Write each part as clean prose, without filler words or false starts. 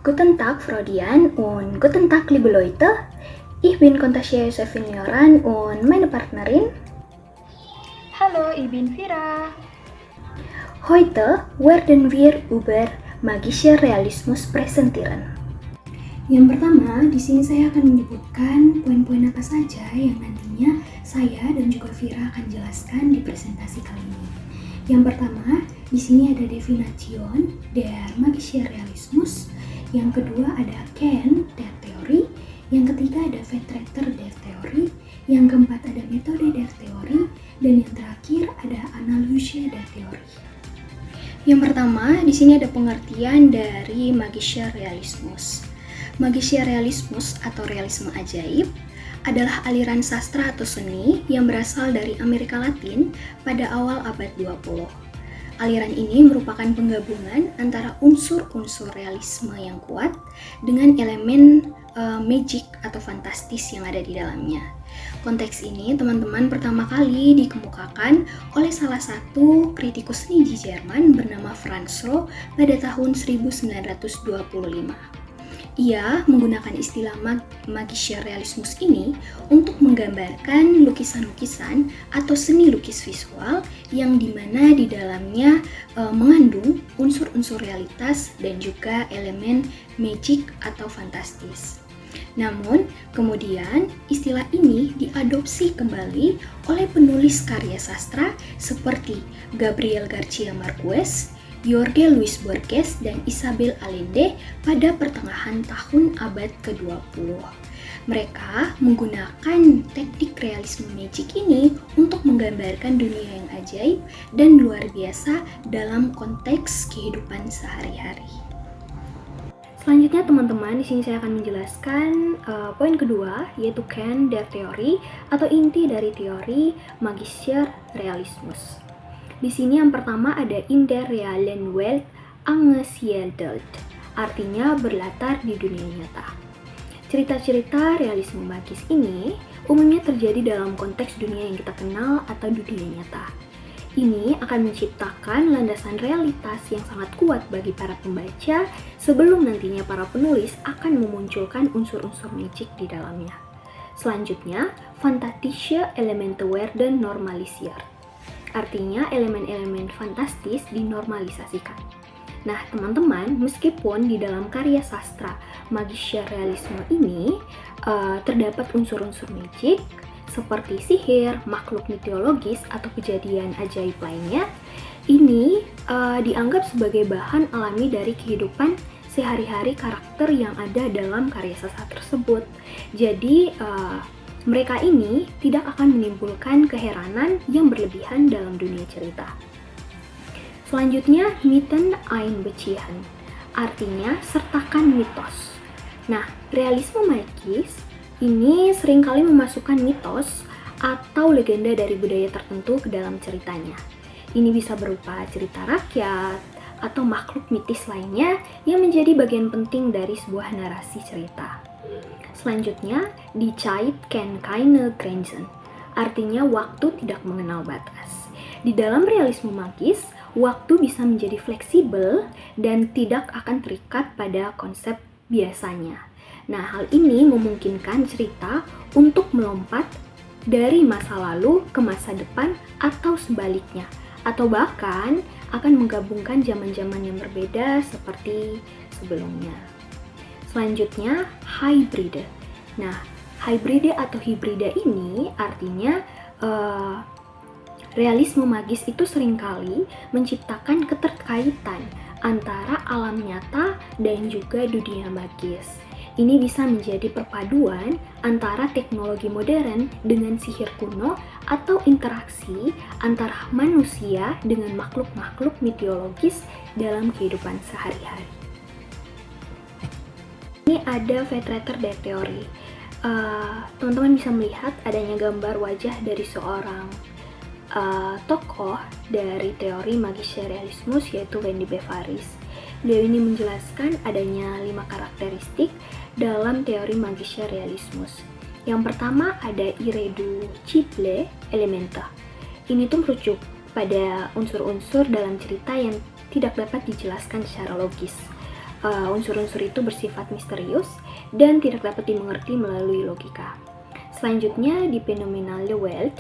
Guten Tag, Freudian, und guten Tag, liebe Leute. Ich bin Kontasia Josephine und meine Partnerin. Hallo, ich bin Vira. Heute werden wir über magische Realismus präsentieren. Yang pertama, di sini saya akan menyebutkan poin-poin apa saja yang nantinya saya dan juga Vira akan jelaskan di presentasi kali ini. Yang pertama, di sini ada Definition der magische Realismus. Yang kedua ada Kern der Theorie. Yang ketiga ada Vertreter der Theorie. Yang keempat ada Metode der Theorie. Dan yang terakhir ada Analyse der Theorie. Yang pertama, di sini ada pengertian dari magische Realismus. Magische Realismus atau realisme ajaib adalah aliran sastra atau seni yang berasal dari Amerika Latin pada awal abad 20. Aliran ini merupakan penggabungan antara unsur-unsur realisme yang kuat dengan elemen magic atau fantastis yang ada di dalamnya. Konteks ini teman-teman pertama kali dikemukakan oleh salah satu kritikus seni di Jerman bernama Franz Roh pada tahun 1925. Ia menggunakan istilah magische Realismus ini untuk menggambarkan lukisan-lukisan atau seni lukis visual yang dimana di dalamnya mengandung unsur-unsur realitas dan juga elemen magic atau fantastis. Namun, kemudian istilah ini diadopsi kembali oleh penulis karya sastra seperti Gabriel García Márquez, Jorge Luis Borges, dan Isabel Allende pada pertengahan tahun abad ke-20. Mereka menggunakan teknik realisme magic ini untuk menggambarkan dunia yang ajaib dan luar biasa dalam konteks kehidupan sehari-hari. Selanjutnya teman-teman, di sini saya akan menjelaskan poin kedua, yaitu Kern der Theorie atau inti dari teori magische Realismus. Di sini yang pertama ada in der realen Welt angesiedelt, artinya berlatar di dunia nyata. Cerita-cerita realisme magis ini umumnya terjadi dalam konteks dunia yang kita kenal atau dunia nyata. Ini akan menciptakan landasan realitas yang sangat kuat bagi para pembaca sebelum nantinya para penulis akan memunculkan unsur-unsur magic di dalamnya. Selanjutnya, fantastische Elemente werden normalisiert. Artinya elemen-elemen fantastis dinormalisasikan. Nah teman-teman, meskipun di dalam karya sastra magische realisme ini terdapat unsur-unsur magic seperti sihir, makhluk mitologis atau kejadian ajaib lainnya, ini dianggap sebagai bahan alami dari kehidupan sehari-hari karakter yang ada dalam karya sastra tersebut. Jadi mereka ini tidak akan menimbulkan keheranan yang berlebihan dalam dunia cerita. Selanjutnya, Mythen einbeziehen, artinya sertakan mitos. Nah, realisme magis ini seringkali memasukkan mitos atau legenda dari budaya tertentu ke dalam ceritanya. Ini bisa berupa cerita rakyat atau makhluk mitis lainnya yang menjadi bagian penting dari sebuah narasi cerita. Selanjutnya, die Zeit kennt keine Grenzen, artinya waktu tidak mengenal batas. Di dalam realisme magis, waktu bisa menjadi fleksibel dan tidak akan terikat pada konsep biasanya. Nah, hal ini memungkinkan cerita untuk melompat dari masa lalu ke masa depan atau sebaliknya, atau bahkan akan menggabungkan zaman-zaman yang berbeda seperti sebelumnya. Selanjutnya, hybride. Nah, hybride atau hibrida ini artinya realisme magis itu seringkali menciptakan keterkaitan antara alam nyata dan juga dunia magis. Ini bisa menjadi perpaduan antara teknologi modern dengan sihir kuno atau interaksi antara manusia dengan makhluk-makhluk mitologis dalam kehidupan sehari-hari. Ini ada Vertreter der Theorie. Teman-teman bisa melihat adanya gambar wajah dari seorang tokoh dari teori magische Realismus, yaitu Wendy Bevaris. Beliau ini menjelaskan adanya 5 karakteristik dalam teori magische Realismus. Yang pertama ada irreducible Elemente. Ini tuh merujuk pada unsur-unsur dalam cerita yang tidak dapat dijelaskan secara logis. Unsur-unsur itu bersifat misterius dan tidak dapat dimengerti melalui logika. Selanjutnya di Phenomenal World,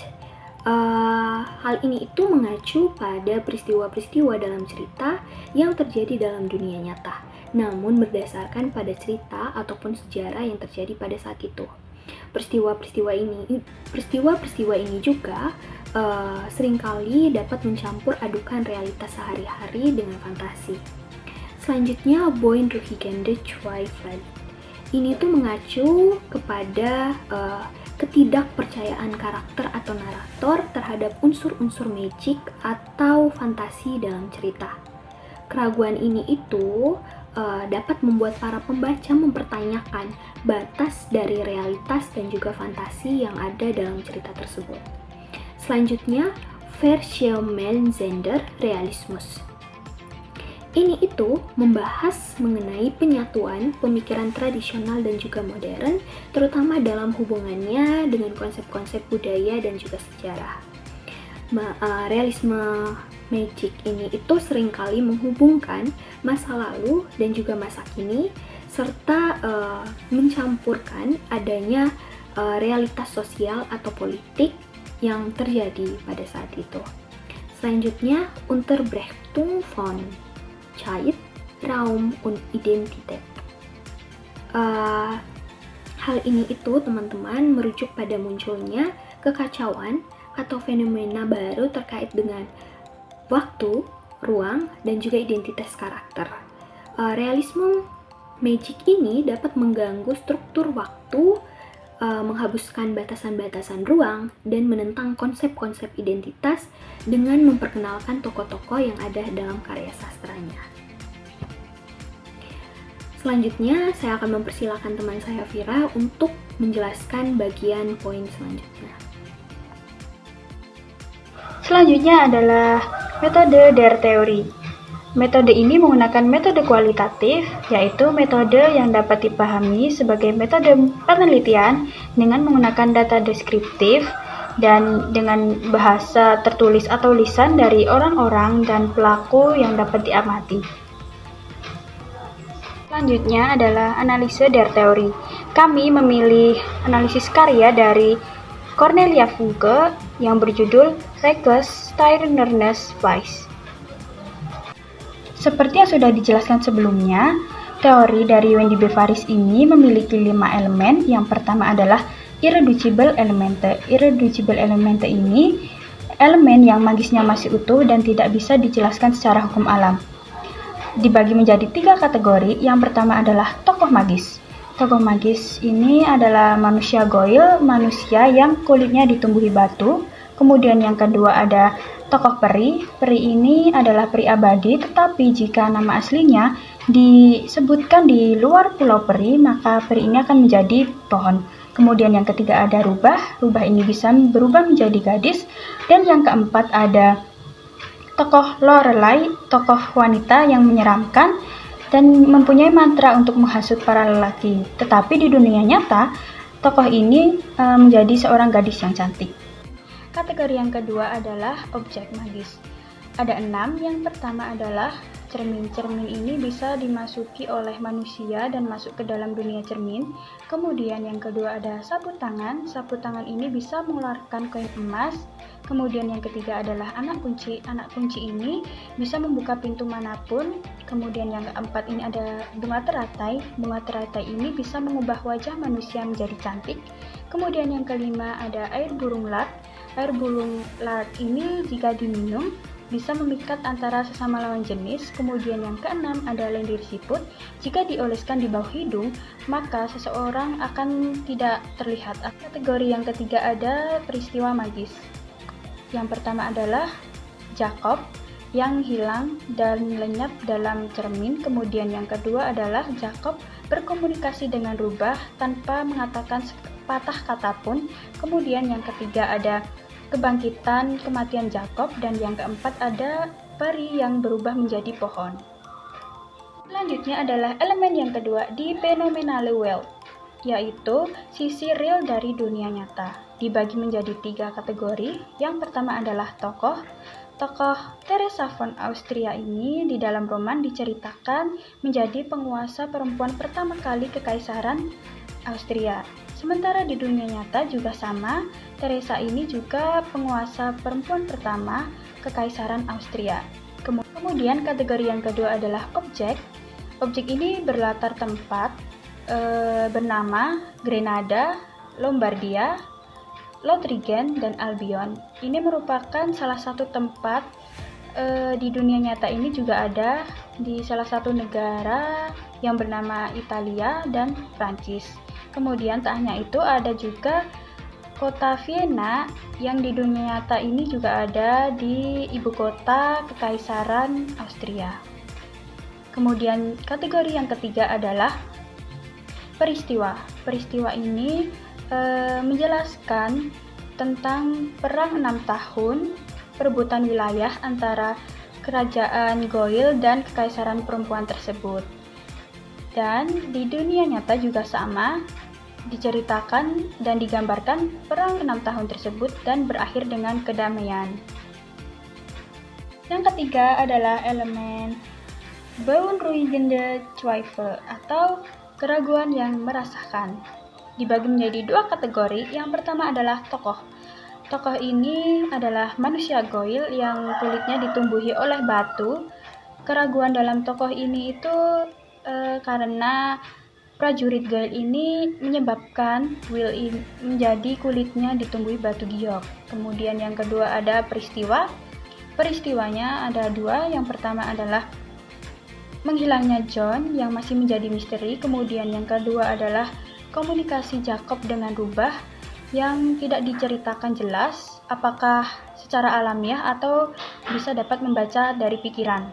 hal ini itu mengacu pada peristiwa-peristiwa dalam cerita yang terjadi dalam dunia nyata, namun berdasarkan pada cerita ataupun sejarah yang terjadi pada saat itu. Peristiwa-peristiwa ini juga seringkali dapat mencampur adukan realitas sehari-hari dengan fantasi. Selanjutnya, Boin Ruhigande Twilight. Ini tuh mengacu kepada ketidakpercayaan karakter atau narator terhadap unsur-unsur magic atau fantasi dalam cerita. Keraguan ini itu dapat membuat para pembaca mempertanyakan batas dari realitas dan juga fantasi yang ada dalam cerita tersebut. Selanjutnya, Verschmelzender Realismus. Ini itu membahas mengenai penyatuan pemikiran tradisional dan juga modern, terutama dalam hubungannya dengan konsep-konsep budaya dan juga sejarah. Realisme magic ini itu seringkali menghubungkan masa lalu dan juga masa kini, serta mencampurkan adanya realitas sosial atau politik yang terjadi pada saat itu. Selanjutnya, Unterbrechung von Zeit, Raum und Identität. Hal ini itu teman-teman merujuk pada munculnya kekacauan atau fenomena baru terkait dengan waktu, ruang, dan juga identitas karakter. Realisme magic ini dapat mengganggu struktur waktu, menghabiskan batasan-batasan ruang, dan menentang konsep-konsep identitas dengan memperkenalkan tokoh-tokoh yang ada dalam karya sastranya. Selanjutnya, saya akan mempersilahkan teman saya Vira untuk menjelaskan bagian poin selanjutnya. Selanjutnya adalah metode der Theorie. Metode ini menggunakan metode kualitatif, yaitu metode yang dapat dipahami sebagai metode penelitian dengan menggunakan data deskriptif dan dengan bahasa tertulis atau lisan dari orang-orang dan pelaku yang dapat diamati. Selanjutnya adalah analise der Theorie. Kami memilih analisis karya dari Cornelia Funke yang berjudul Reges Steinernes Weis. Seperti yang sudah dijelaskan sebelumnya, teori dari Wendy Bevaris ini memiliki 5 elemen. Yang pertama adalah irreducible elemente. Irreducible elemente ini elemen yang magisnya masih utuh dan tidak bisa dijelaskan secara hukum alam. Dibagi menjadi 3 kategori. Yang pertama adalah tokoh magis. Tokoh magis ini adalah manusia goil, manusia yang kulitnya ditumbuhi batu. Kemudian yang kedua ada tokoh peri. Peri ini adalah peri abadi, tetapi jika nama aslinya disebutkan di luar pulau peri, maka peri ini akan menjadi pohon. Kemudian yang ketiga ada rubah. Rubah ini bisa berubah menjadi gadis. Dan yang keempat ada tokoh Lorelai, tokoh wanita yang menyeramkan dan mempunyai mantra untuk menghasut para lelaki. Tetapi di dunia nyata, tokoh ini menjadi seorang gadis yang cantik. Kategori yang kedua adalah objek magis. Ada 6. Yang pertama adalah cermin. Cermin ini bisa dimasuki oleh manusia dan masuk ke dalam dunia cermin. Kemudian yang kedua ada sapu tangan. Sapu tangan ini bisa mengeluarkan koin emas. Kemudian yang ketiga adalah anak kunci. Anak kunci ini bisa membuka pintu manapun. Kemudian yang keempat ini ada bunga teratai. Bunga teratai ini bisa mengubah wajah manusia menjadi cantik. Kemudian yang kelima ada air burung lat. Air burung lat ini jika diminum bisa memikat antara sesama lawan jenis. Kemudian yang keenam ada lendir siput. Jika dioleskan di bawah hidung, maka seseorang akan tidak terlihat. Kategori yang ketiga ada peristiwa magis. Yang pertama adalah Jacob yang hilang dan lenyap dalam cermin. Kemudian yang kedua adalah Jacob berkomunikasi dengan rubah tanpa mengatakan sepatah kata pun. Kemudian yang ketiga ada kebangkitan kematian Jacob, dan yang keempat ada peri yang berubah menjadi pohon. Selanjutnya adalah elemen yang kedua di Phenomenal World, yaitu sisi real dari dunia nyata. dibagi menjadi 3 kategori. Yang pertama adalah tokoh. Tokoh Teresa von Austria ini di dalam roman diceritakan menjadi penguasa perempuan pertama kali Kekaisaran Austria. Sementara di dunia nyata juga sama, Teresa ini juga penguasa perempuan pertama Kekaisaran Austria. Kemudian kategori yang kedua adalah objek. Objek ini berlatar tempat bernama Grenada, Lombardia, Lothringen, dan Albion. Ini merupakan salah satu tempat di dunia nyata ini juga ada di salah satu negara yang bernama Italia dan Prancis. Kemudian tak hanya itu, ada juga kota Vienna yang di dunia nyata ini juga ada di ibu kota Kekaisaran Austria. Kemudian kategori yang ketiga adalah peristiwa. Peristiwa ini menjelaskan tentang perang 6 tahun perebutan wilayah antara kerajaan Goil dan kekaisaran perempuan tersebut. Dan di dunia nyata juga sama, diceritakan dan digambarkan perang 6 tahun tersebut dan berakhir dengan kedamaian. Yang ketiga adalah elemen beunruhigende Zweifel atau keraguan yang merasakan. Dibagi menjadi 2 kategori. Yang pertama adalah tokoh. Tokoh ini adalah manusia Goil yang kulitnya ditumbuhi oleh batu. Keraguan dalam tokoh ini itu karena prajurit Goil ini menyebabkan Will menjadi kulitnya ditumbuhi batu giok. Kemudian yang kedua ada peristiwa. Peristiwanya ada 2. Yang pertama adalah menghilangnya John yang masih menjadi misteri. Kemudian yang kedua adalah komunikasi Jacob dengan rubah yang tidak diceritakan jelas apakah secara alamiah atau bisa dapat membaca dari pikiran.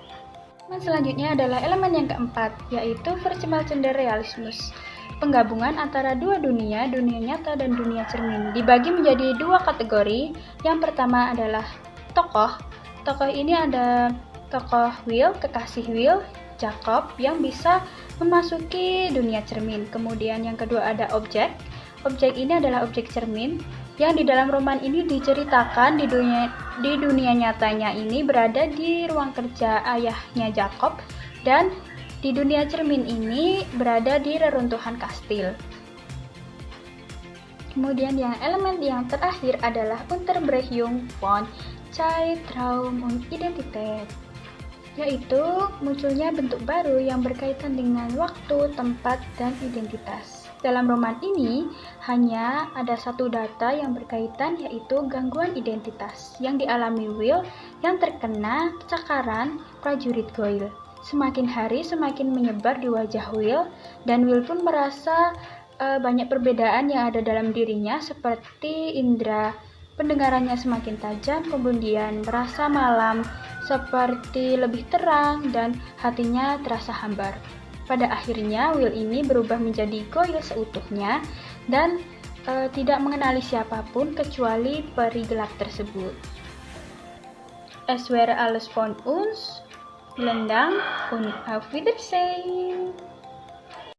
Elemen selanjutnya adalah elemen yang keempat, yaitu Verschmelzender Realismus, penggabungan antara 2 dunia nyata dan dunia cermin. Dibagi menjadi 2 kategori. Yang pertama adalah tokoh. Tokoh ini ada tokoh Will, kekasih Will, Jacob, yang bisa memasuki dunia cermin. Kemudian yang kedua ada objek. Objek ini adalah objek cermin yang di dalam roman ini diceritakan di dunia nyatanya ini berada di ruang kerja ayahnya Jacob, dan di dunia cermin ini berada di reruntuhan kastil. Kemudian yang elemen yang terakhir adalah Unterbrechung von Zeitraum und Identität, yaitu munculnya bentuk baru yang berkaitan dengan waktu, tempat, dan identitas. Dalam roman ini hanya ada 1 data yang berkaitan, yaitu gangguan identitas yang dialami Will yang terkena cakaran prajurit Goil. Semakin hari semakin menyebar di wajah Will, dan Will pun merasa banyak perbedaan yang ada dalam dirinya, seperti indera pendengarannya semakin tajam, kemudian merasa malam seperti lebih terang, dan hatinya terasa hambar. Pada akhirnya Will ini berubah menjadi Goil seutuhnya dan tidak mengenali siapapun kecuali peri gelap tersebut. Es wäre alles von uns. Vielen Dank und auf Wiedersehen.